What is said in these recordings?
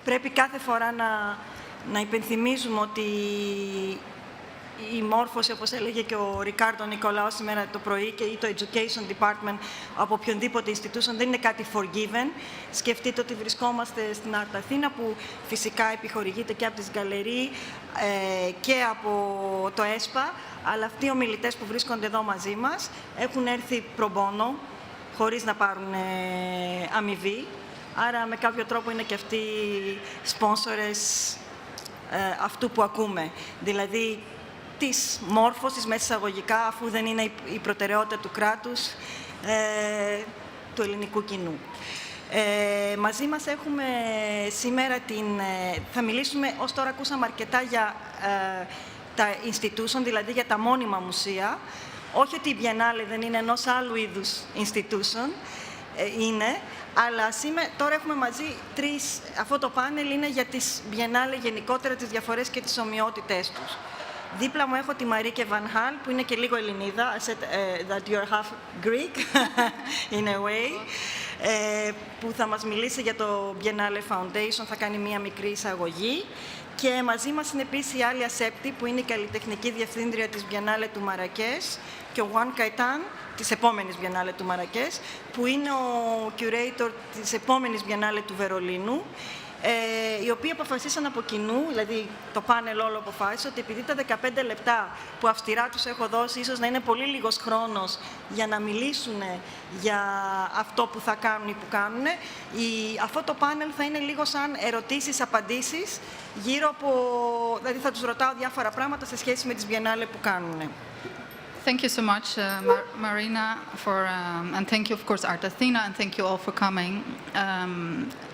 πρέπει κάθε φορά να υπενθυμίζουμε ότι η μόρφωση, όπως έλεγε και ο Ρικάρντο Νικολάου σήμερα το πρωί, και ή το Education Department από οποιονδήποτε institution, δεν είναι κάτι forgiven. Σκεφτείτε ότι βρισκόμαστε στην Art-Athina, που φυσικά επιχορηγείται και από τις γκαλερί και από το ΕΣΠΑ, αλλά αυτοί οι ομιλητές που βρίσκονται εδώ μαζί μας έχουν έρθει pro bono, χωρίς να πάρουν αμοιβή. Άρα, με κάποιο τρόπο είναι και αυτοί σπόνσορες αυτού που ακούμε. Δηλαδή, της μόρφωσης, μέσα εισαγωγικά, αφού δεν είναι η προτεραιότητα του κράτους, του ελληνικού κοινού. Μαζί μας έχουμε σήμερα θα μιλήσουμε, ως τώρα ακούσαμε αρκετά για τα institution, δηλαδή για τα μόνιμα μουσεία. Όχι ότι η Biennale δεν είναι ενός άλλου είδους institution, είναι, αλλά τώρα έχουμε μαζί τρεις. Αυτό το πάνελ είναι για τις Biennale γενικότερα, τις διαφορές και τις ομοιότητές τους. Δίπλα μου έχω τη Marieke Van Hal, που είναι και λίγο Ελληνίδα. I said that you're half Greek, in a way, που θα μας μιλήσει για το Biennial Foundation, θα κάνει μία μικρή εισαγωγή. Και μαζί μας είναι επίσης η Alya Sebti, που είναι η καλλιτεχνική διευθύντρια της Biennale του Marrakech, και ο Juan Gaitan, της επόμενης Biennale του Marrakech, που είναι ο curator της επόμενης Biennale του Βερολίνου, οι οποίοι αποφασίσαν από κοινού, δηλαδή το πάνελ όλο αποφάσισε, ότι επειδή τα 15 λεπτά που αυστηρά τους έχω δώσει ίσως να είναι πολύ λίγος χρόνος για να μιλήσουν για αυτό που θα κάνουν ή που κάνουν, αυτό το πάνελ θα είναι λίγο σαν ερωτήσεις-απαντήσεις γύρω από, δηλαδή θα τους ρωτάω διάφορα πράγματα σε σχέση με τις Biennale που κάνουν. Thank you so much, Marina, and thank you, of course, Art-Athina, and thank you all for coming,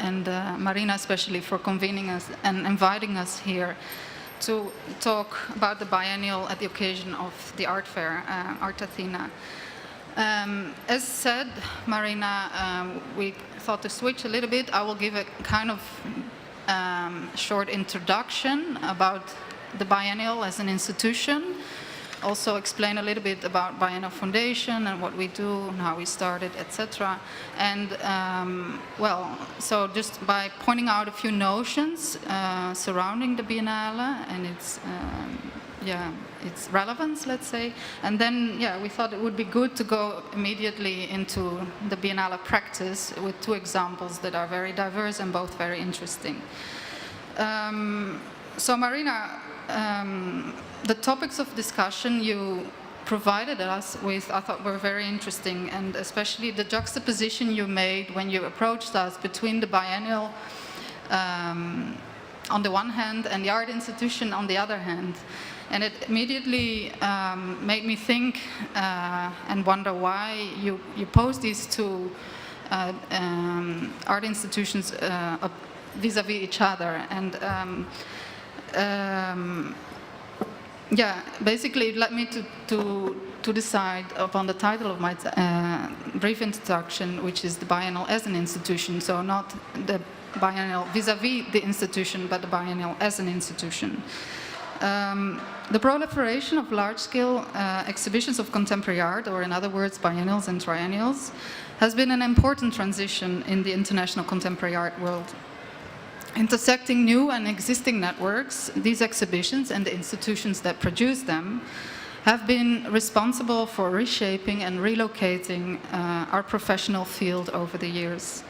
and Marina especially for convening us and inviting us here to talk about the biennial at the occasion of the art fair, Art-Athina. As said, Marina, we thought to switch a little bit. I will give a kind of short introduction about the biennial as an institution. Also explain a little bit about Biennial Foundation and what we do and how we started, etc. And so just by pointing out a few notions surrounding the Biennale and its relevance, let's say. And then, we thought it would be good to go immediately into the Biennale practice with two examples that are very diverse and both very interesting. So Marina, the topics of discussion you provided us with, I thought were very interesting, and especially the juxtaposition you made when you approached us between the biennial on the one hand and the art institution on the other hand. And it immediately made me think and wonder why you pose these two art institutions vis-a-vis each other. And basically it led me to decide upon the title of my brief introduction, which is the biennial as an institution. So not the biennial vis-a-vis the institution, but the biennial as an institution. The proliferation of large-scale exhibitions of contemporary art, or in other words, biennials and triennials, has been an important transition in the international contemporary art world. Intersecting new and existing networks, these exhibitions and the institutions that produce them have been responsible for reshaping and relocating our professional field over the years.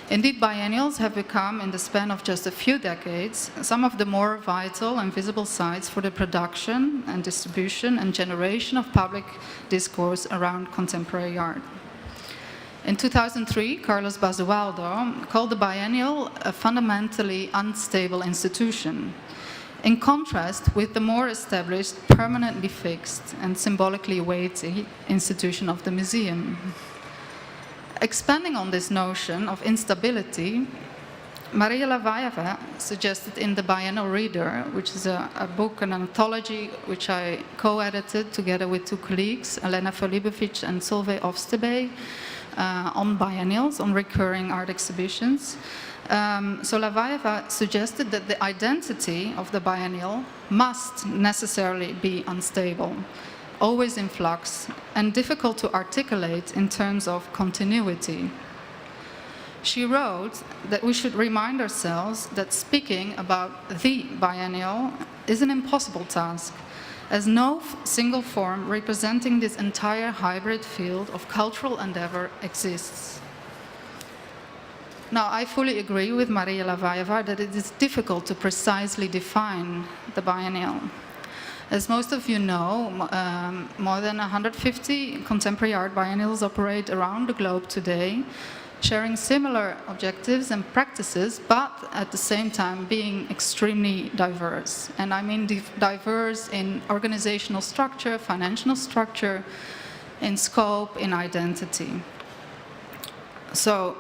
Indeed, biennials have become, in the span of just a few decades, some of the more vital and visible sites for the production and distribution and generation of public discourse around contemporary art. In 2003, Carlos Basualdo called the biennial a fundamentally unstable institution, in contrast with the more established, permanently fixed, and symbolically weighty institution of the museum. Expanding on this notion of instability, Maria Lavayeva suggested in The Biennial Reader, which is a book, an anthology, which I co-edited together with two colleagues, Elena Filipovic and Solveig Ofstebay, on biennials, on recurring art exhibitions. So Lavayeva suggested that the identity of the biennial must necessarily be unstable, always in flux, and difficult to articulate in terms of continuity. She wrote that we should remind ourselves that speaking about the biennial is an impossible task, as no single form representing this entire hybrid field of cultural endeavor exists. Now, I fully agree with Maria Lavajeva that it is difficult to precisely define the biennial. As most of you know, more than 150 contemporary art biennials operate around the globe today, sharing similar objectives and practices, but at the same time being extremely diverse. And I mean diverse in organizational structure, financial structure, in scope, in identity. So,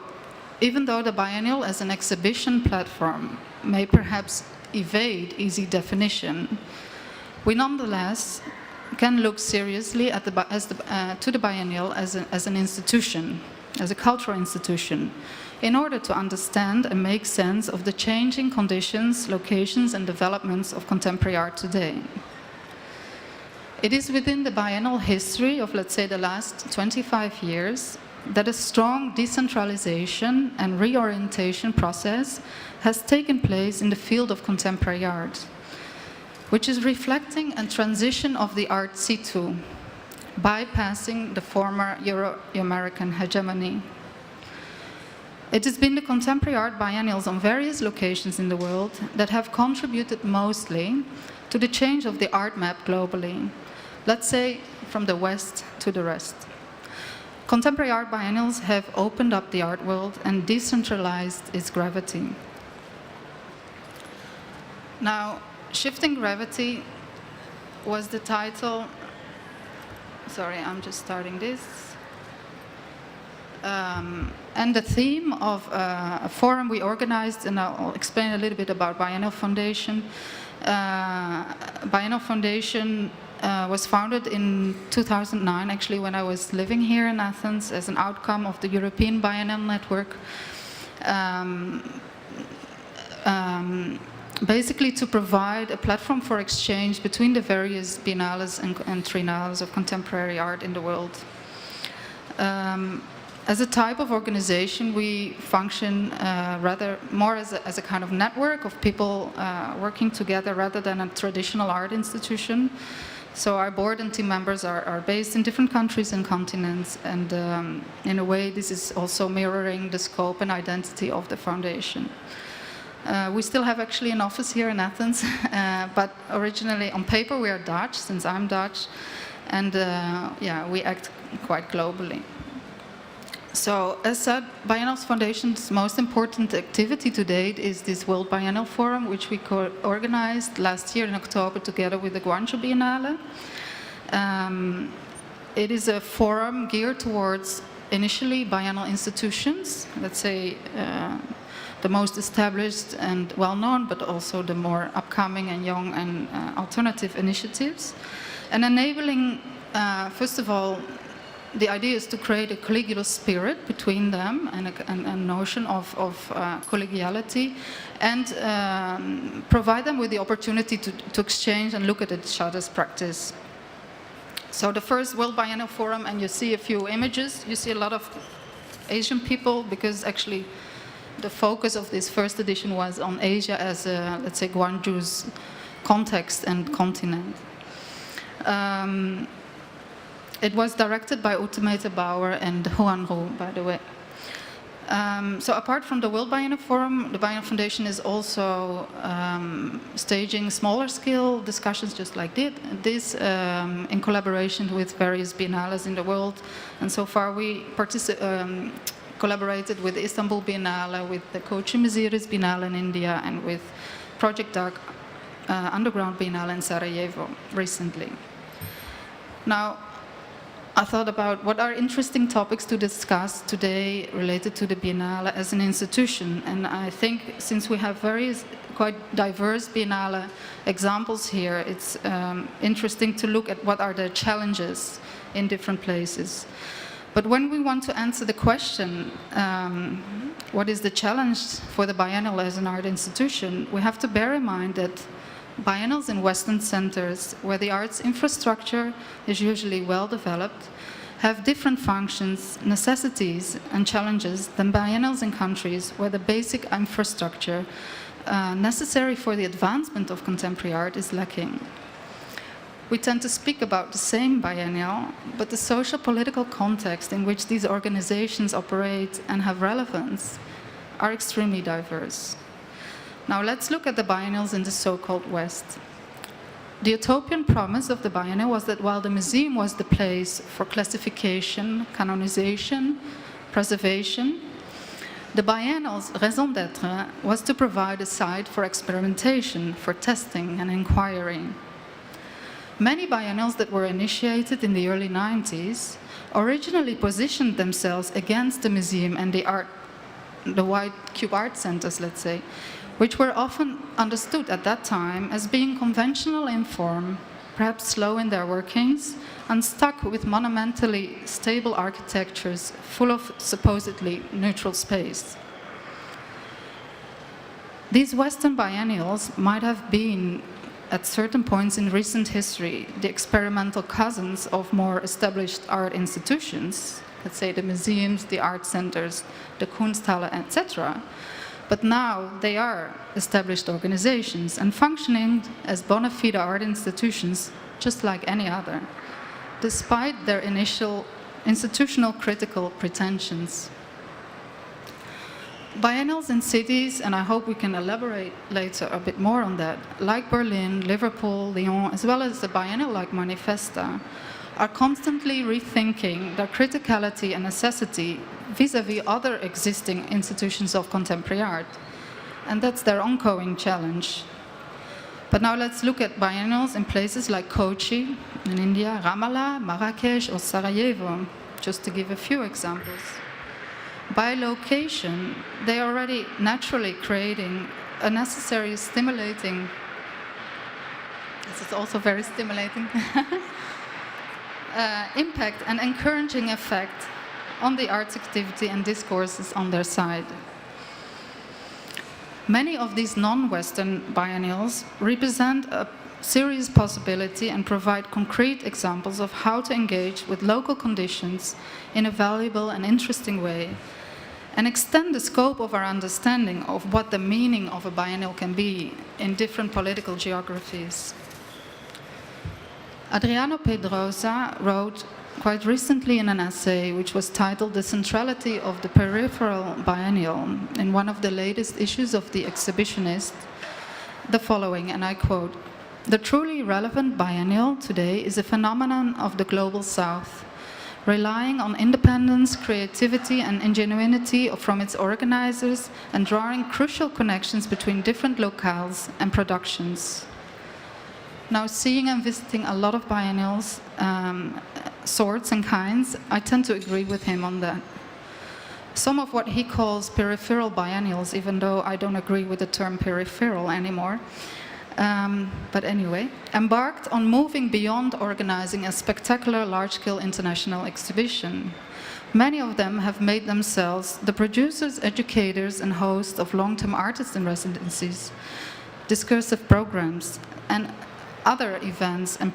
even though the biennial as an exhibition platform may perhaps evade easy definition, we nonetheless can look seriously at to the biennial as an institution, as a cultural institution, in order to understand and make sense of the changing conditions, locations, and developments of contemporary art today. It is within the biennial history of, let's say, the last 25 years that a strong decentralization and reorientation process has taken place in the field of contemporary art, which is reflecting a transition of the art situ, bypassing the former Euro-American hegemony. It has been the contemporary art biennials on various locations in the world that have contributed mostly to the change of the art map globally, let's say from the West to the rest. Contemporary art biennials have opened up the art world and decentralized its gravity. Now, Shifting Gravity was the title. Sorry, I'm just starting this. And the theme of a forum we organized, and I'll explain a little bit about Biennial Foundation. Biennial Foundation was founded in 2009, actually, when I was living here in Athens, as an outcome of the European Biennial Network. Basically to provide a platform for exchange between the various biennales and triennales of contemporary art in the world. As a type of organization, we function rather more as a kind of network of people working together rather than a traditional art institution. So our board and team members are based in different countries and continents, and in a way this is also mirroring the scope and identity of the foundation. We still have actually an office here in Athens, but originally on paper we are Dutch, since I'm Dutch, and yeah, we act quite globally. So, as said, Biennials Foundation's most important activity to date is this World Biennial Forum, which we organized last year in October together with the Guangzhou Biennale. It is a forum geared towards initially biennial institutions, let's say the most established and well-known, but also the more upcoming and young and alternative initiatives, and enabling, first of all, the idea is to create a collegial spirit between them and a notion of collegiality, and provide them with the opportunity to exchange and look at each other's practice. So the first World Biennial Forum, and you see a few images, you see a lot of Asian people, because actually the focus of this first edition was on Asia as, let's say, Guangzhou's context and continent. It was directed by Utemete Bauer and Juan, by the way. So apart from the World Biennial Forum, the Biennial Foundation is also staging smaller scale discussions just like this in collaboration with various biennales in the world. And so far we collaborated with the Istanbul Biennale, with the Kochi Mesiris Biennale in India, and with Project Dark Underground Biennale in Sarajevo recently. Now, I thought about what are interesting topics to discuss today related to the Biennale as an institution. And I think since we have various quite diverse Biennale examples here, it's interesting to look at what are the challenges in different places. But when we want to answer the question, what is the challenge for the biennial as an art institution, we have to bear in mind that biennials in Western centers, where the arts infrastructure is usually well developed, have different functions, necessities, and challenges than biennials in countries where the basic infrastructure necessary for the advancement of contemporary art is lacking. We tend to speak about the same biennial, but the social-political context in which these organizations operate and have relevance are extremely diverse. Now let's look at the biennials in the so-called West. The utopian promise of the biennial was that while the museum was the place for classification, canonization, preservation, the biennial's raison d'être was to provide a site for experimentation, for testing and inquiry. Many biennials that were initiated in the early 90s originally positioned themselves against the museum and the wide cube art centers, let's say, which were often understood at that time as being conventional in form, perhaps slow in their workings, and stuck with monumentally stable architectures full of supposedly neutral space. These Western biennials might have been, at certain points in recent history, the experimental cousins of more established art institutions, let's say the museums, the art centers, the Kunsthalle, etc. But now they are established organizations and functioning as bona fide art institutions just like any other, despite their initial institutional critical pretensions. Biennials in cities, and I hope we can elaborate later a bit more on that, like Berlin, Liverpool, Lyon, as well as the biennial like Manifesta, are constantly rethinking their criticality and necessity vis-à-vis other existing institutions of contemporary art. And that's their ongoing challenge. But now let's look at biennials in places like Kochi in India, Ramallah, Marrakech, or Sarajevo, just to give a few examples. By location, they are already naturally creating a necessary stimulating, this is also very stimulating, impact and encouraging effect on the arts activity and discourses on their side. Many of these non-Western biennials represent a serious possibility and provide concrete examples of how to engage with local conditions in a valuable and interesting way, and extend the scope of our understanding of what the meaning of a biennial can be in different political geographies. Adriano Pedrosa wrote quite recently in an essay which was titled "The Centrality of the Peripheral Biennial" in one of the latest issues of The Exhibitionist, the following, and I quote, "The truly relevant biennial today is a phenomenon of the global South, relying on independence, creativity, and ingenuity from its organizers and drawing crucial connections between different locales and productions." Now, seeing and visiting a lot of biennials, sorts and kinds, I tend to agree with him on that. Some of what he calls peripheral biennials, even though I don't agree with the term peripheral anymore, but anyway, embarked on moving beyond organizing a spectacular large-scale international exhibition. Many of them have made themselves the producers, educators, and hosts of long-term artist in residencies, discursive programs, and other events and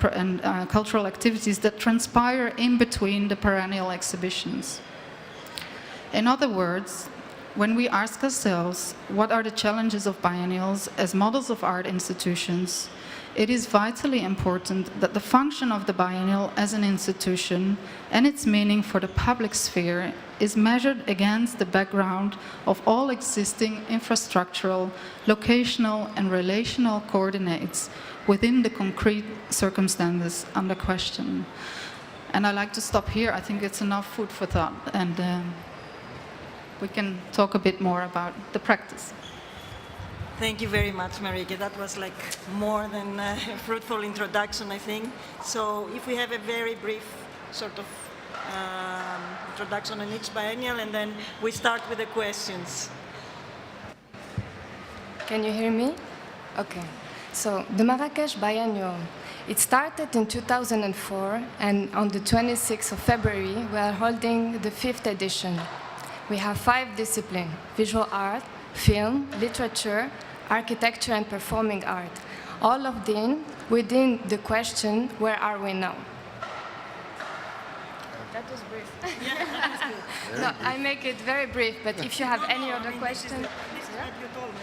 cultural activities that transpire in between the perennial exhibitions. In other words, when we ask ourselves what are the challenges of biennials as models of art institutions, it is vitally important that the function of the biennial as an institution and its meaning for the public sphere is measured against the background of all existing infrastructural, locational, and relational coordinates within the concrete circumstances under question. And I like to stop here. I think it's enough food for thought, and we can talk a bit more about the practice. Thank you very much, Marieke. That was like more than a fruitful introduction, I think. So if we have a very brief sort of introduction on each biennial, and then we start with the questions. Can you hear me? Okay. So the Marrakech Biennial, it started in 2004, and on the 26th of February, we are holding the 5th edition. We have 5 disciplines: visual art, film, literature, architecture, and performing art. All of them within the question, where are we now? was brief. No, I make it very brief, but if you have any other question... This is what you told me.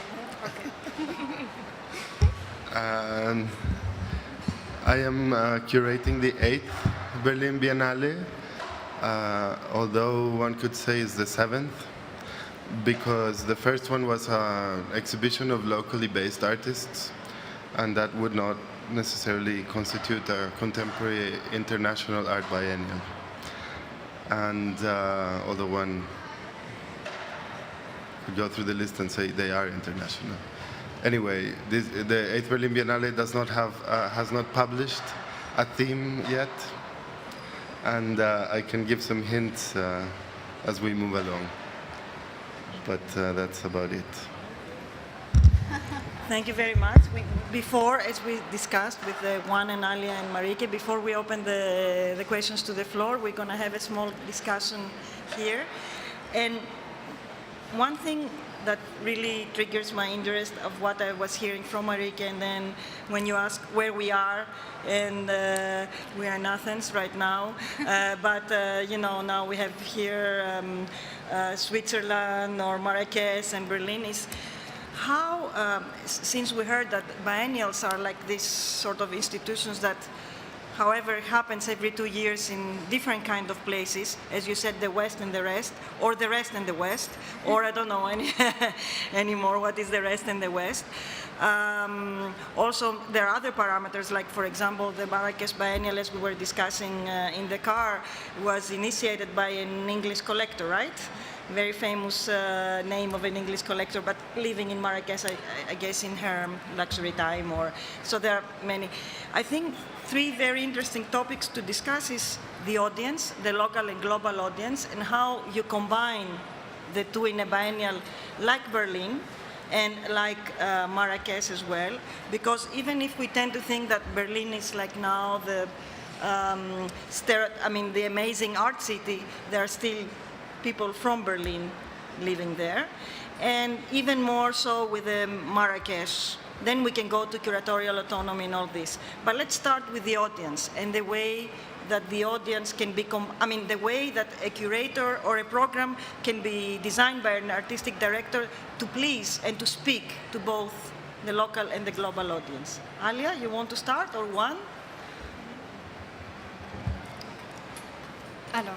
I am curating the 8th Berlin Biennale, although one could say it's the 7th, because the first one was an exhibition of locally based artists, and that would not necessarily constitute a contemporary international art biennial. And although one could go through the list and say they are international. Anyway, the 8th Berlin Biennale does not have, has not published a theme yet, and I can give some hints as we move along. But that's about it. Thank you very much. Before, as we discussed with Juan and Alya and Marieke, before we open the questions to the floor, we're going to have a small discussion here. And one thing that really triggers my interest of what I was hearing from Marieke, and then when you ask where we are, and we are in Athens right now, but you know, now we have here Switzerland or Marrakech and Berlin, is how, since we heard that biennials are like these sort of institutions that, however, happens every 2 years in different kind of places, as you said, the West and the rest, or the rest and the West, or I don't know anymore what is the rest and the West. Also, there are other parameters, like, for example, the Marrakech Biennial, as we were discussing in the car, was initiated by an English collector, right? Very famous name of an English collector, but living in Marrakech, I guess, in her luxury time. Or so there are many. I think 3 very interesting topics to discuss is the audience, the local and global audience, and how you combine the two in a biennial like Berlin and like Marrakech as well. Because even if we tend to think that Berlin is like now the, the amazing art city, there are still people from Berlin living there, and even more so with Marrakech. Then we can go to curatorial autonomy and all this. But let's start with the audience and the way that the audience can become, the way that a curator or a program can be designed by an artistic director to please and to speak to both the local and the global audience. Alya, you want to start, or Juan? Alors,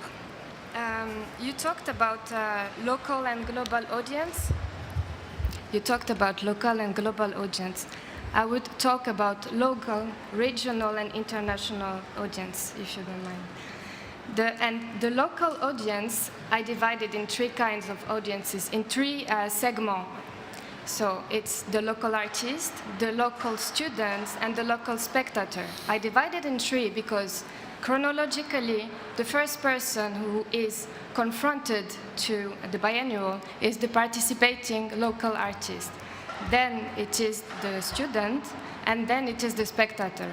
you talked about local and global audience. You talked about local and global audience. I would talk about local, regional, and international audience, if you don't mind. The local audience, I divided in 3 kinds of audiences, in 3 segments. So it's the local artist, the local students, and the local spectator. I divided in 3 because chronologically, the first person who is confronted to the biennial is the participating local artist. Then it is the student, and then it is the spectator.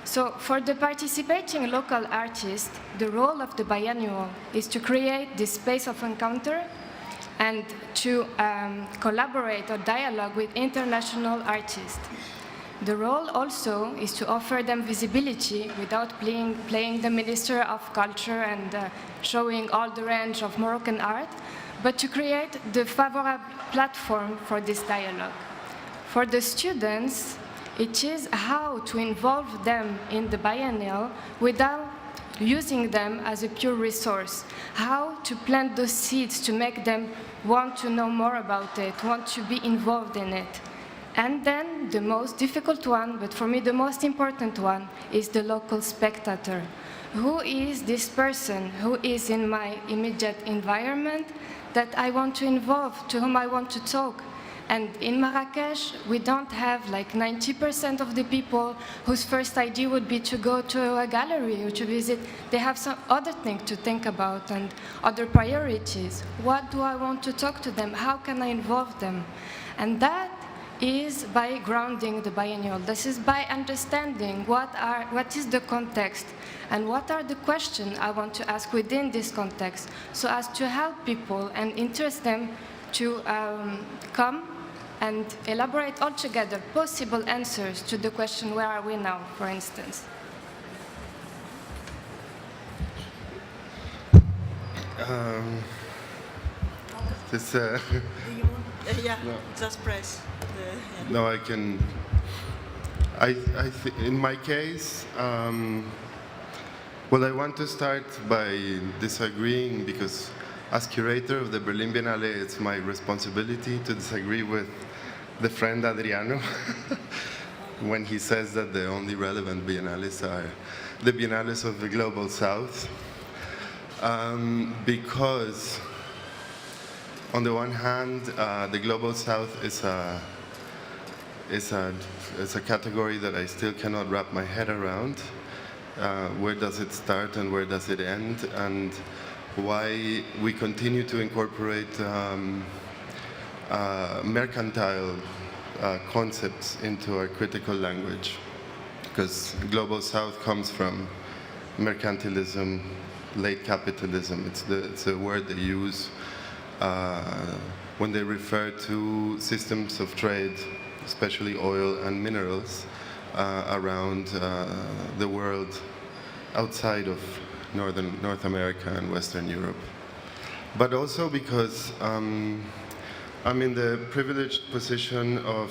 So for the participating local artist, the role of the biennial is to create this space of encounter and to collaborate or dialogue with international artists. The role also is to offer them visibility without playing the Minister of Culture and showing all the range of Moroccan art, but to create the favorable platform for this dialogue. For the students, it is how to involve them in the biennial without using them as a pure resource, how to plant those seeds to make them want to know more about it, want to be involved in it. And then the most difficult one, but for me the most important one, is the local spectator. Who is this person who is in my immediate environment that I want to involve, to whom I want to talk? And in Marrakech, we don't have like 90% of the people whose first idea would be to go to a gallery or to visit. They have some other thing to think about and other priorities. What do I want to talk to them? How can I involve them? And that is by grounding the biennial. This is by understanding what is the context and what are the questions I want to ask within this context, so as to help people and interest them to come and elaborate altogether possible answers to the question, where are we now, for instance? this, Do you want? Yeah, No. just press. Yeah. no, I can. In my case, well, I want to start by disagreeing because, as curator of the Berlin Biennale, it's my responsibility to disagree with the friend Adriano when he says that the only relevant biennales are the biennales of the Global South. Because, on the one hand, the Global South is a category that I still cannot wrap my head around. Where does it start and where does it end, and why we continue to incorporate mercantile concepts into our critical language. Because Global South comes from mercantilism, late capitalism. It's a word they use when they refer to systems of trade, especially oil and minerals, around the world outside of North America and Western Europe. But also because I'm in the privileged position of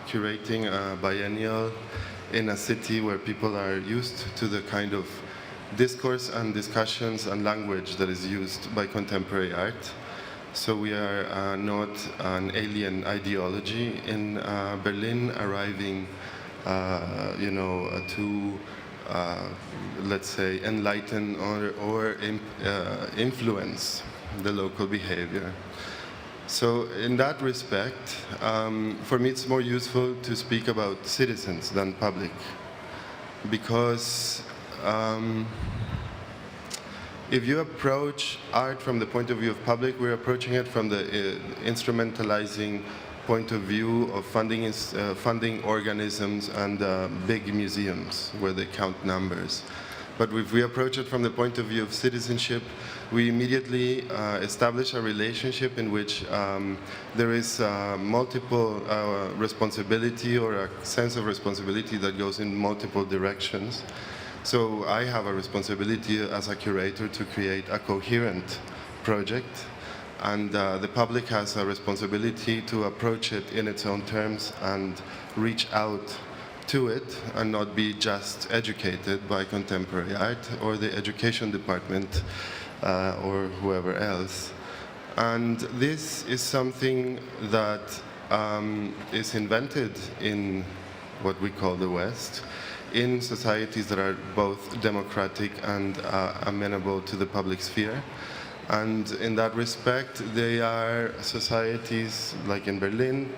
curating a biennial in a city where people are used to the kind of discourse and discussions and language that is used by contemporary art. So we are not an alien ideology in Berlin, arriving, to, let's say, enlighten or influence the local behavior. So in that respect, for me it's more useful to speak about citizens than public, because if you approach art from the point of view of public, we're approaching it from the instrumentalizing point of view of funding organisms and big museums where they count numbers. But if we approach it from the point of view of citizenship, we immediately establish a relationship in which there is multiple responsibility, or a sense of responsibility that goes in multiple directions. So I have a responsibility as a curator to create a coherent project, and the public has a responsibility to approach it in its own terms and reach out to it and not be just educated by contemporary art or the education department or whoever else. And this is something that is invented in what we call the West, in societies that are both democratic and amenable to the public sphere. And in that respect, they are societies like in Berlin,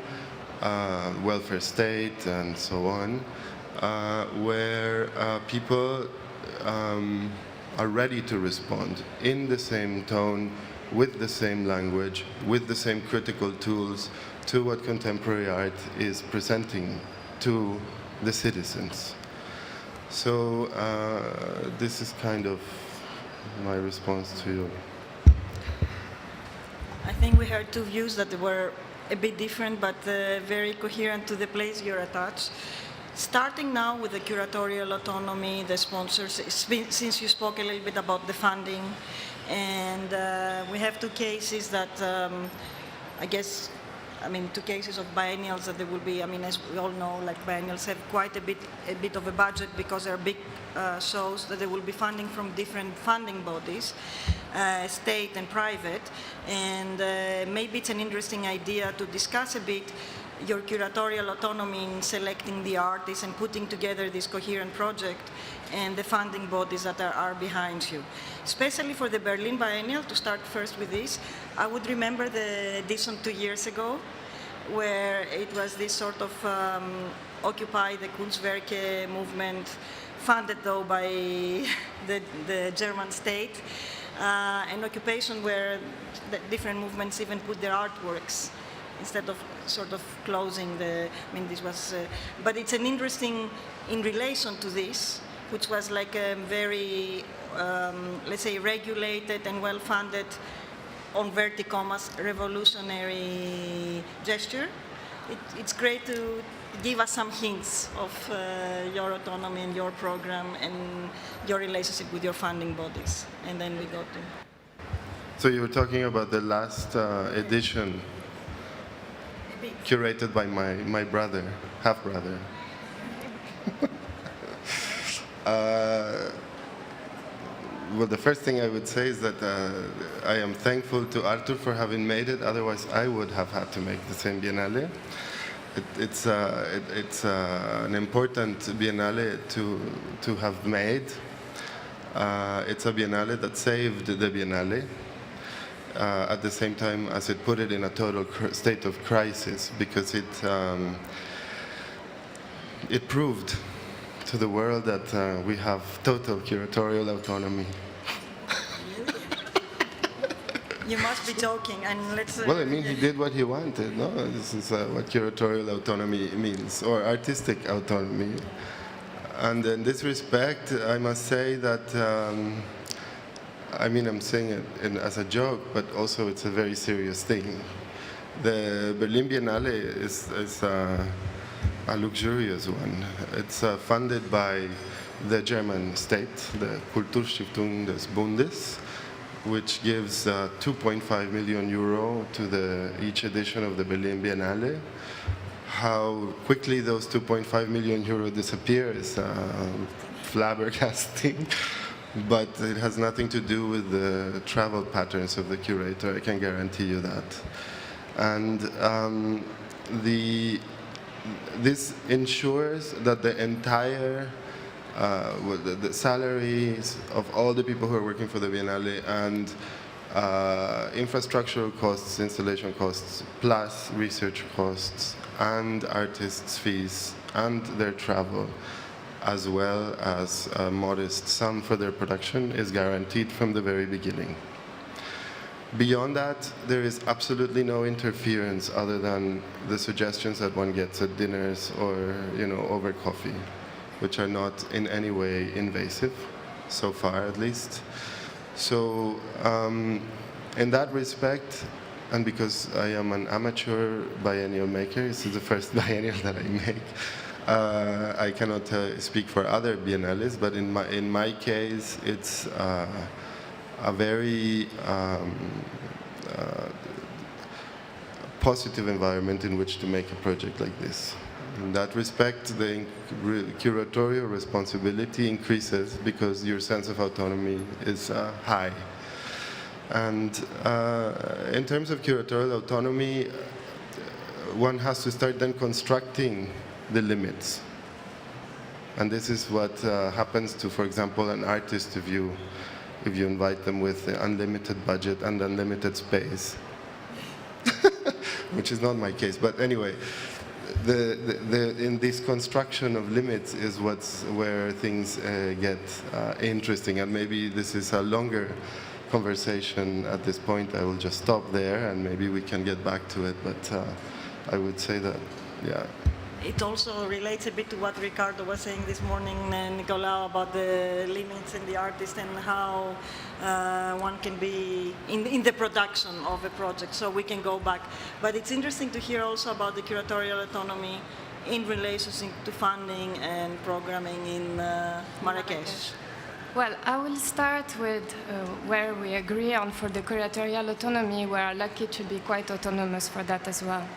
welfare state and so on, where people are ready to respond in the same tone, with the same language, with the same critical tools to what contemporary art is presenting to the citizens. So this is kind of my response to you. I think we heard two views that were a bit different, but very coherent to the place you're attached. Starting now with the curatorial autonomy, the sponsors, since you spoke a little bit about the funding, and we have two cases that two cases of biennials that there will be, as we all know, like biennials have quite a bit of a budget because they're big shows that they will be funding from different funding bodies, state and private, and maybe it's an interesting idea to discuss a bit your curatorial autonomy in selecting the artists and putting together this coherent project and the funding bodies that are behind you. Especially for the Berlin Biennial, to start first with this, I would remember the edition 2 years ago, where it was this sort of Occupy the Kunstwerke movement, funded though by the German state, an occupation where the different movements even put their artworks instead of sort of closing this was, but it's an interesting, in relation to this, which was like a very, let's say, regulated and well-funded, on verticomas, revolutionary gesture. It's great to give us some hints of your autonomy and your program and your relationship with your funding bodies, and then we go to... So you were talking about the last edition, curated by my brother, half-brother. Well, the first thing I would say is that I am thankful to Artur for having made it. Otherwise, I would have had to make the same Biennale. It's an important Biennale to have made. It's a Biennale that saved the Biennale at the same time as it put it in a total state of crisis, because it proved to the world that we have total curatorial autonomy. You must be joking, and let's... Well, I mean, he did what he wanted, no? This is what curatorial autonomy means, or artistic autonomy. And in this respect, I must say that, I mean, I'm saying it as a joke, but also it's a very serious thing. The Berlin Biennale is a luxurious one. It's funded by the German state, the Kulturstiftung des Bundes, which gives 2.5 million euro to each edition of the Berlin Biennale. How quickly those 2.5 million euro disappear is flabbergasting, but it has nothing to do with the travel patterns of the curator, I can guarantee you that. And this ensures that the entire the salaries of all the people who are working for the Biennale and infrastructural costs, installation costs, plus research costs, and artists' fees, and their travel, as well as a modest sum for their production, is guaranteed from the very beginning. Beyond that, there is absolutely no interference other than the suggestions that one gets at dinners or, over coffee, which are not in any way invasive, so far at least. So in that respect, and because I am an amateur biennial maker, this is the first biennial that I make, I cannot speak for other biennales, but in my case, it's a very positive environment in which to make a project like this. In that respect, the curatorial responsibility increases because your sense of autonomy is high. And in terms of curatorial autonomy, one has to start then constructing the limits. And this is what happens to, for example, an artist if you invite them with unlimited budget and unlimited space, which is not my case. But anyway, in this construction of limits is where things get interesting. And maybe this is a longer conversation at this point. I will just stop there, and maybe we can get back to it. But I would say that, yeah. It also relates a bit to what Ricardo was saying this morning, Nicolau, about the limits in the artist and how one can be in the production of a project. So we can go back. But it's interesting to hear also about the curatorial autonomy in relation to funding and programming in Marrakech. Well, I will start with where we agree on for the curatorial autonomy. We are lucky to be quite autonomous for that as well.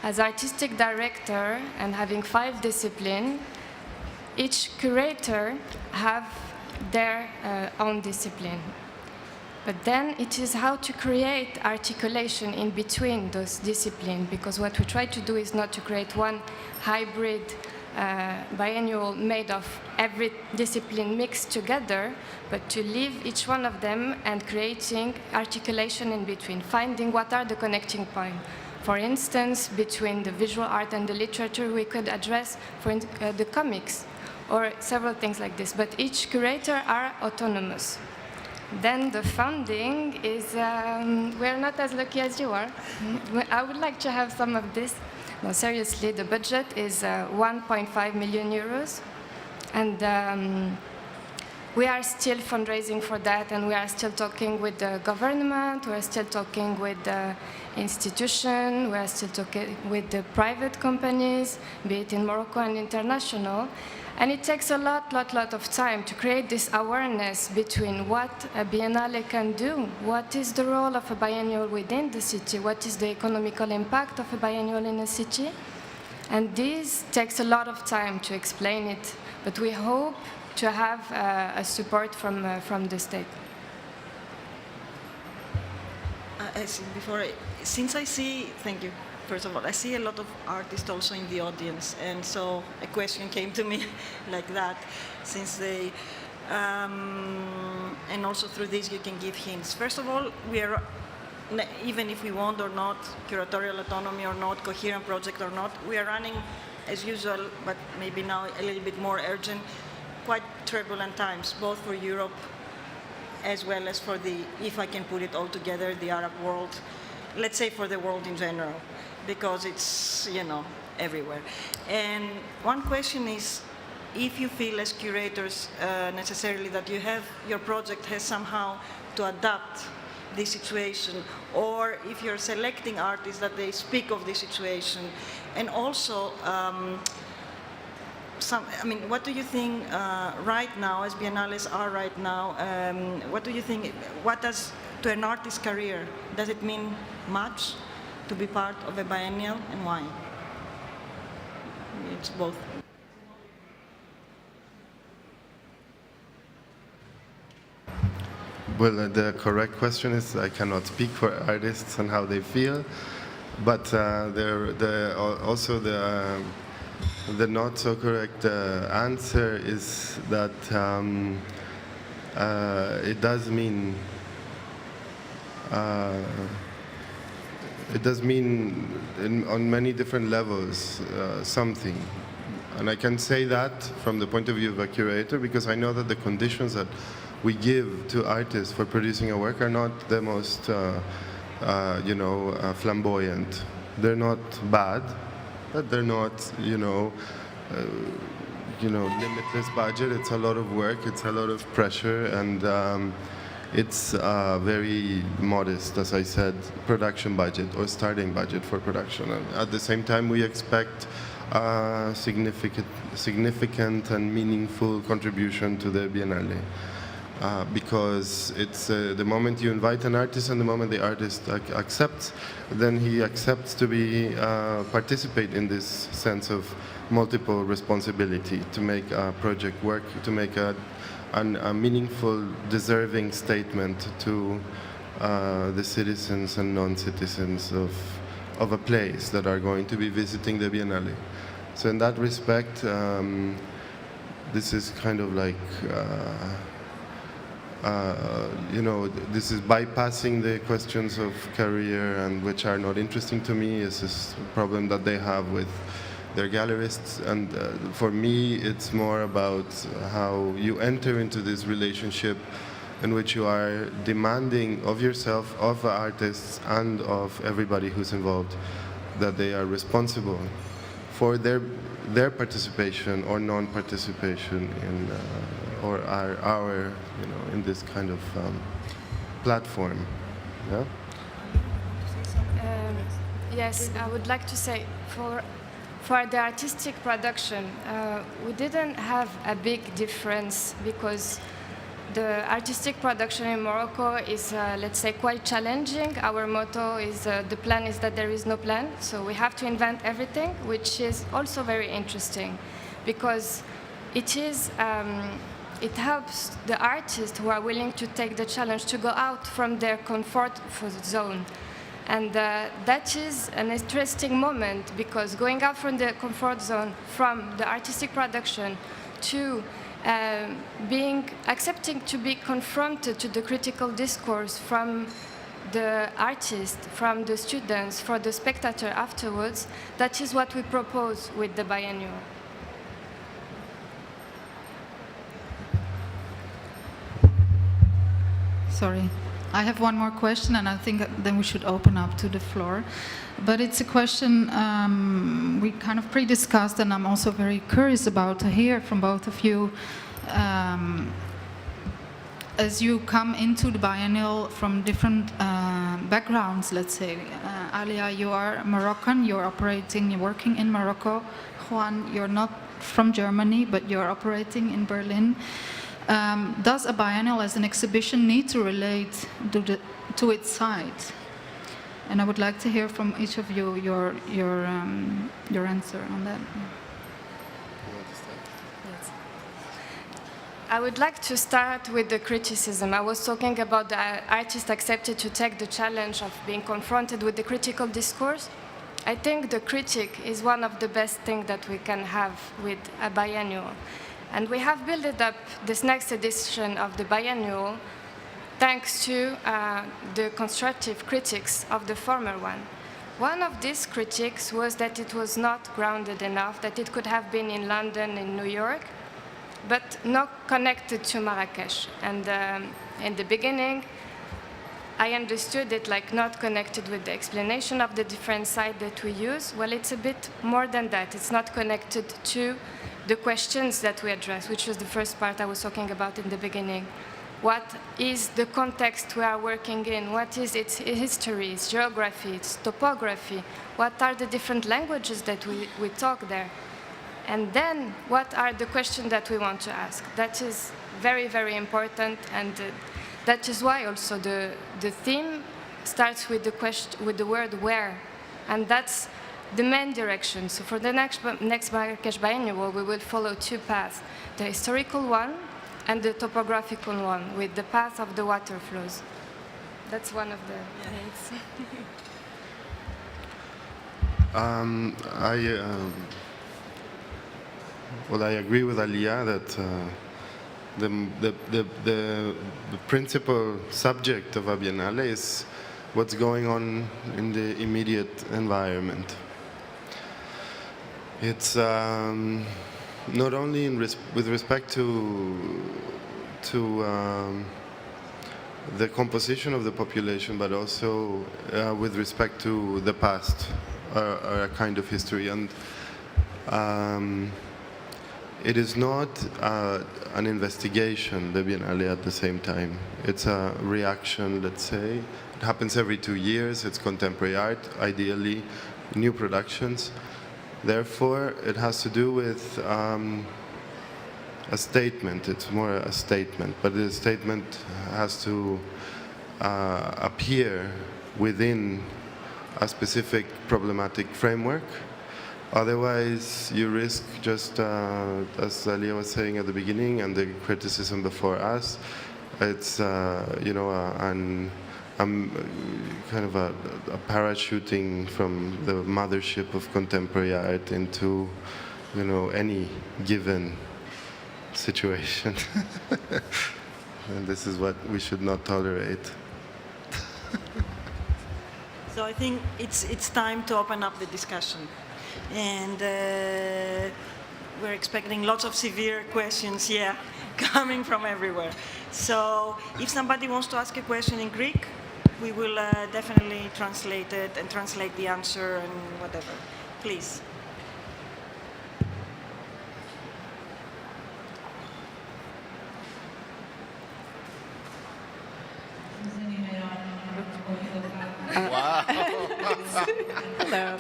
As artistic director and having 5 disciplines, each curator have their own discipline. But then it is how to create articulation in between those disciplines, because what we try to do is not to create one hybrid biennial made of every discipline mixed together, but to leave each one of them and creating articulation in between, finding what are the connecting points. For instance, between the visual art and the literature, we could address the comics or several things like this, but each curator are autonomous. Then the funding is, we're not as lucky as you are. I would like to have some of this. No, seriously, the budget is 1.5 million euros. And we are still fundraising for that, and we are still talking with the government, we are still talking with the institution, we are still talking with the private companies, be it in Morocco and international. And it takes a lot of time to create this awareness between what a biennale can do, what is the role of a biennial within the city, what is the economical impact of a biennial in a city. And this takes a lot of time to explain it, but we hope to have a support from the state. Since I see, thank you. First of all, I see a lot of artists also in the audience, and so a question came to me like that, since they, and also through this you can give hints. First of all, we are, even if we want or not, curatorial autonomy or not, coherent project or not, we are running as usual, but maybe now a little bit more urgent, quite turbulent times, both for Europe as well as for the, if I can put it all together, the Arab world, let's say for the world in general, because it's, you know, everywhere. And one question is, if you feel as curators necessarily that you have, your project has somehow to adapt this situation, or if you're selecting artists that they speak of this situation, and also, what do you think right now, as biennales are right now, what do you think, what does, to an artist's career, does it mean much to be part of a biennial, and why? It's both. Well, the correct question is I cannot speak for artists and how they feel, but also the not so correct answer is that it does mean on many different levels something. And I can say that from the point of view of a curator, because I know that the conditions that we give to artists for producing a work are not the most flamboyant. They're not bad, but they're not, limitless budget. It's a lot of work, it's a lot of pressure, and it's very modest, as I said, production budget or starting budget for production. And at the same time, we expect significant and meaningful contribution to the Biennale. Because it's the moment you invite an artist and the moment the artist accepts, then he accepts to be participate in this sense of multiple responsibility to make a project work, to make a meaningful, deserving statement to the citizens and non-citizens of a place that are going to be visiting the Biennale. So in that respect, this is kind of like this is bypassing the questions of career, and which are not interesting to me. It's this problem that they have with their gallerists, and for me it's more about how you enter into this relationship in which you are demanding of yourself, of the artists, and of everybody who's involved, that they are responsible for their participation or non-participation in or our in this kind of platform. Yeah? Yes, I would like to say for the artistic production, we didn't have a big difference, because the artistic production in Morocco is, let's say, quite challenging. Our motto is, the plan is that there is no plan. So we have to invent everything, which is also very interesting, because it is, it helps the artists who are willing to take the challenge to go out from their comfort zone. And that is an interesting moment, because going out from the comfort zone, from the artistic production to accepting to be confronted to the critical discourse from the artist, from the students, for the spectator afterwards, that is what we propose with the biennial. Sorry. I have one more question, and I think then we should open up to the floor. But it's a question we kind of pre-discussed, and I'm also very curious about to hear from both of you. as you come into the biennial from different backgrounds, let's say, Alya, you are Moroccan, you're operating, you're working in Morocco. Juan, you're not from Germany, but you're operating in Berlin. Does a biennial as an exhibition need to relate to its site? And I would like to hear from each of you your answer on that. Yes. I would like to start with the criticism. I was talking about the artist accepted to take the challenge of being confronted with the critical discourse. I think the critic is one of the best things that we can have with a biennial. And we have built up this next edition of the biennial thanks to the constructive critics of the former one. One of these critics was that it was not grounded enough, that it could have been in London, in New York, but not connected to Marrakech. And in the beginning, I understood it like not connected with the explanation of the different sites that we use. Well, it's a bit more than that. It's not connected to the questions that we address, which was the first part I was talking about in the beginning. What is the context we are working in? What is its history, its geography, its topography? What are the different languages that we talk there? And then, what are the questions that we want to ask? That is very, very important, and that is why also the theme starts with the word where, and that's the main direction. So for the next Marrakech Biennial, we will follow two paths, the historical one and the topographical one, with the path of the water flows. That's one of the things. I agree with Alya that the principal subject of a biennale is what's going on in the immediate environment. It's not only with respect to the composition of the population, but also with respect to the past, or a kind of history. And it is not an investigation, the Biennale, at the same time. It's a reaction, let's say. It happens every 2 years. It's contemporary art, ideally, new productions. Therefore, it has to do with a statement. It's more a statement, but the statement has to appear within a specific problematic framework. Otherwise, you risk just, as Alya was saying at the beginning, and the criticism before us, it's kind of a parachuting from the mothership of contemporary art into, any given situation. And this is what we should not tolerate. So I think it's time to open up the discussion. And we're expecting lots of severe questions, coming from everywhere. So if somebody wants to ask a question in Greek, we will definitely translate it and translate the answer and whatever. Please. Hello.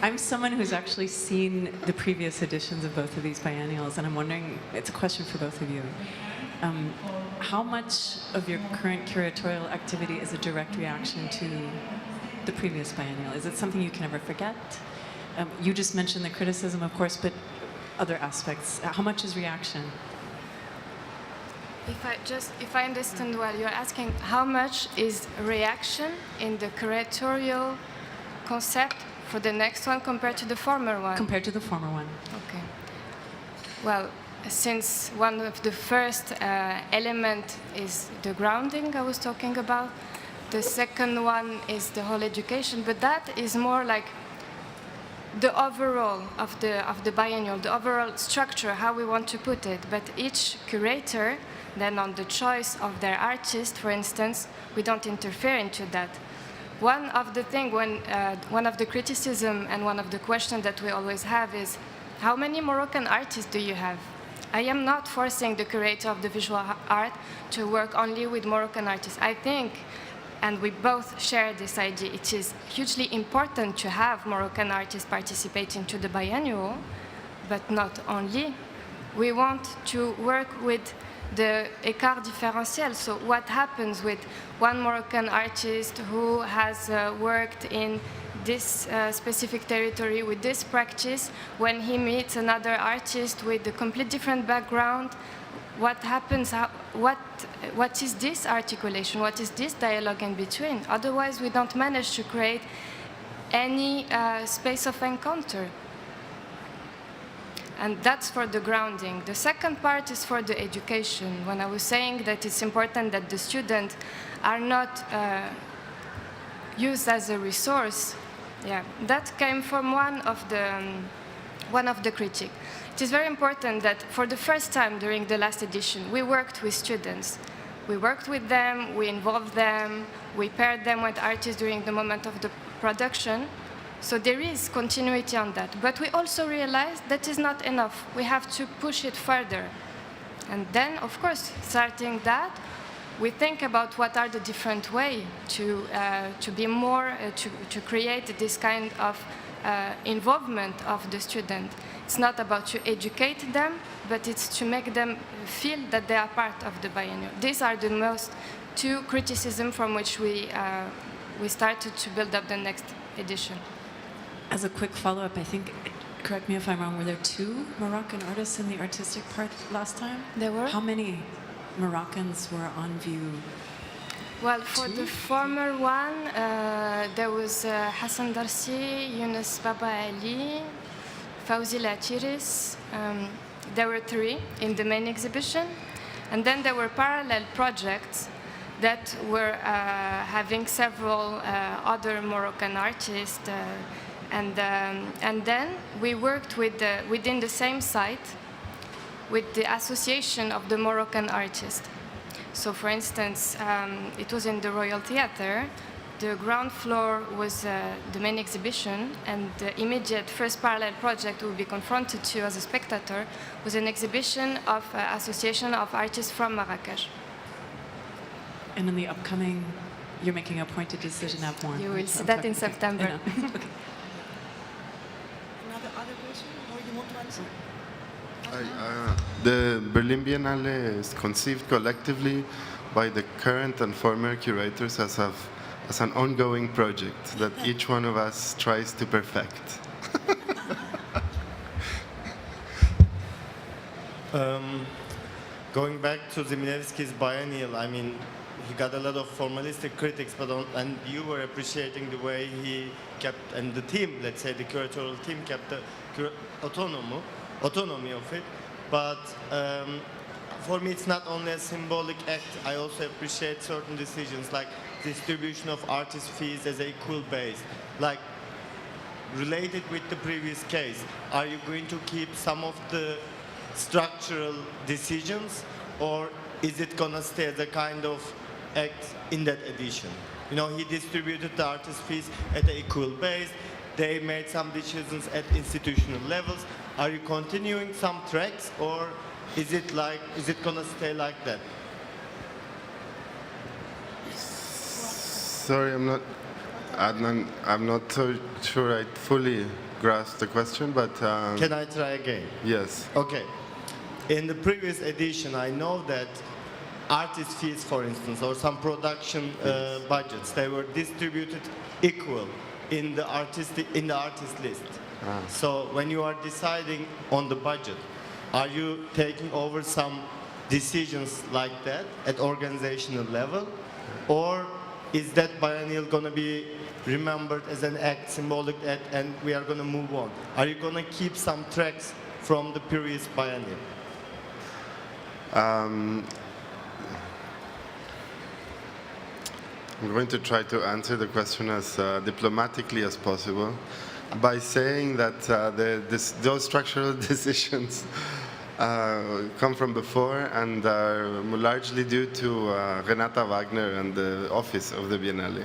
I'm someone who's actually seen the previous editions of both of these biennials, and I'm wondering, it's a question for both of you. How much of your current curatorial activity is a direct reaction to the previous biennial? Is it something you can ever forget? You just mentioned the criticism, of course, but other aspects. How much is reaction? If I understand well, you're asking how much is reaction in the curatorial concept for the next one compared to the former one? Compared to the former one. Okay. Well, since one of the first element is the grounding I was talking about, the second one is the whole education, but that is more like the overall of the biennial, the overall structure, how we want to put it. But each curator, then on the choice of their artist, for instance, we don't interfere into that. One of the things, one of the criticism and one of the questions that we always have is, how many Moroccan artists do you have? I am not forcing the curator of the visual art to work only with Moroccan artists. I think, and we both share this idea, it is hugely important to have Moroccan artists participating to the biennial, but not only. We want to work with the écart différentiel. So what happens with one Moroccan artist who has worked in this specific territory with this practice, when he meets another artist with a completely different background, what happens, what is this articulation, what is this dialogue in between? Otherwise, we don't manage to create any space of encounter. And that's for the grounding. The second part is for the education. When I was saying that it's important that the students are not used as a resource, yeah, that came from one of the critics. It is very important that for the first time during the last edition, we worked with students. We worked with them, we involved them, we paired them with artists during the moment of the production. So there is continuity on that. But we also realized that is not enough. We have to push it further. And then, of course, starting that, we think about what are the different ways to be more, to create this kind of involvement of the student. It's not about to educate them, but it's to make them feel that they are part of the biennial. These are the most two criticisms from which we started to build up the next edition. As a quick follow-up, I think, correct me if I'm wrong, were there 2 Moroccan artists in the artistic part last time? There were. How many Moroccans were on view? Well, for the former one, there was Hassan Darsi, Yunus Baba Ali, Fawzi Latiris. There were 3 in the main exhibition. And then there were parallel projects that were having several other Moroccan artists. And then we worked with within the same site with the Association of the Moroccan Artists. So, for instance, it was in the Royal Theatre. The ground floor was the main exhibition, and the immediate first parallel project we will be confronted to as a spectator was an exhibition of Association of Artists from Marrakech. And in the upcoming, you're making a pointed decision at Juan. You will see that in September. Okay. Other question, or you want to answer? The Berlin Biennale is conceived collectively by the current and former curators as an ongoing project that each one of us tries to perfect. Going back to Zimilevsky's biennial, I mean, he got a lot of formalistic critics, and you were appreciating the way he kept, and the team, let's say the curatorial team, kept the autonomy of it. But for me, it's not only a symbolic act. I also appreciate certain decisions, like distribution of artist fees as an equal base. Like, related with the previous case, are you going to keep some of the structural decisions, or is it going to stay as a kind of act in that edition? You know, he distributed the artist fees at an equal base. They made some decisions at institutional levels. Are you continuing some tracks, or is it going to stay like that? Sorry, Adnan, I'm not so sure I fully grasp the question, but... Can I try again? Yes. Okay. In the previous edition, I know that artist fees, for instance, or some production budgets, they were distributed equal in the artist list. So when you are deciding on the budget, are you taking over some decisions like that at organizational level, or is that biennial going to be remembered as an act, symbolic act, and we are going to move on? Are you going to keep some tracks from the previous biennial? I'm going to try to answer the question as diplomatically as possible by saying that those structural decisions come from before and are largely due to Renata Wagner and the office of the Biennale.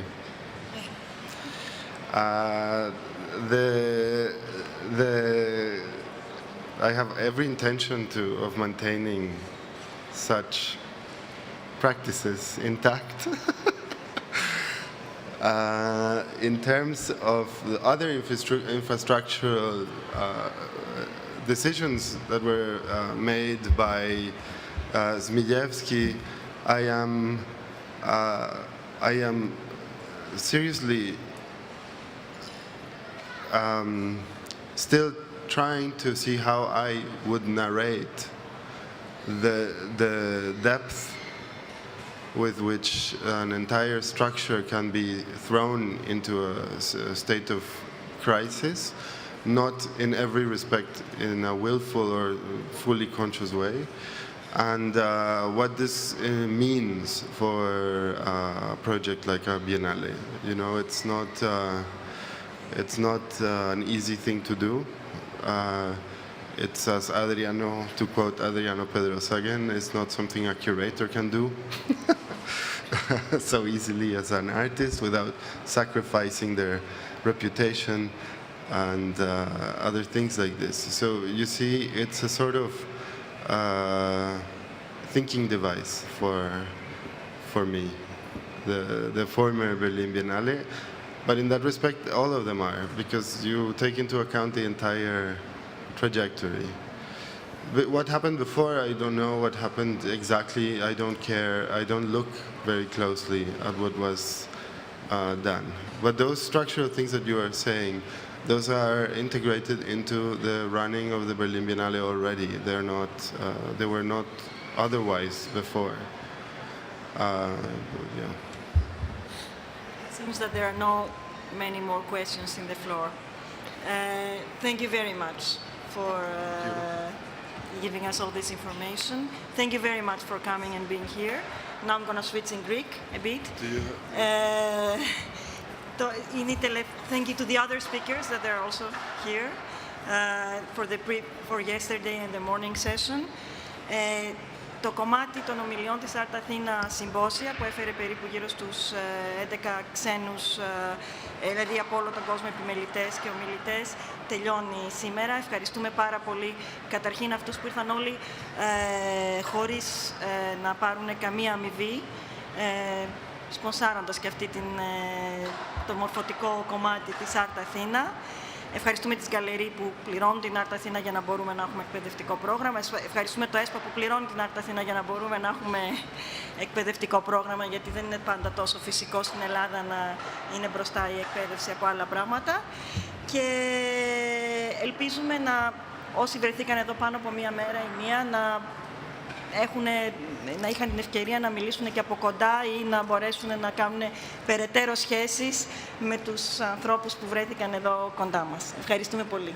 I have every intention of maintaining such practices intact. In terms of the other infrastructural decisions that were made by Zmijewski, I am seriously still trying to see how I would narrate the depth with which an entire structure can be thrown into a state of crisis, not in every respect in a willful or fully conscious way, and what this means for a project like a Biennale. You know, it's not an easy thing to do. It's, as Adriano, to quote Adriano Pedrosa again, it's not something a curator can do so easily as an artist without sacrificing their reputation and other things like this. So you see, it's a sort of thinking device for me, the former Berlin Biennale. But in that respect, all of them are, because you take into account the entire trajectory. But what happened before, I don't know what happened exactly. I don't care. I don't look very closely at what was done. But those structural things that you are saying, those are integrated into the running of the Berlin Biennale already. They're not. They were not otherwise before. Yeah. It seems that there are no many more questions in the floor. Thank you very much for giving us all this information. Thank you very much for coming and being here. Now I'm going to switch in Greek a bit. Thank you to the other speakers that are also here for yesterday and the morning session. Το κομμάτι των ομιλιών της Art-Athina Symposia που έφερε περίπου γύρω στους 11 ξένους, δηλαδή από όλο τον κόσμο, επιμελητές και ομιλητές, τελειώνει σήμερα. Ευχαριστούμε πάρα πολύ καταρχήν αυτούς που ήρθαν όλοι χωρίς να πάρουν καμία αμοιβή, σπονσάροντας και αυτή το μορφωτικό κομμάτι της Art-Athina. Ευχαριστούμε τις γκαλερί που πληρώνουν την Art-Athina για να μπορούμε να έχουμε εκπαιδευτικό πρόγραμμα. Ευχαριστούμε το ΕΣΠΑ που πληρώνει την Art-Athina για να μπορούμε να έχουμε εκπαιδευτικό πρόγραμμα, γιατί δεν είναι πάντα τόσο φυσικό στην Ελλάδα να είναι μπροστά η εκπαίδευση από άλλα πράγματα. Και ελπίζουμε όσοι βρεθήκαν εδώ πάνω από μία μέρα ή μία να είχαν την ευκαιρία να μιλήσουν και από κοντά ή να μπορέσουν να κάνουν περαιτέρω σχέσεις με τους ανθρώπους που βρέθηκαν εδώ κοντά μας. Ευχαριστούμε πολύ.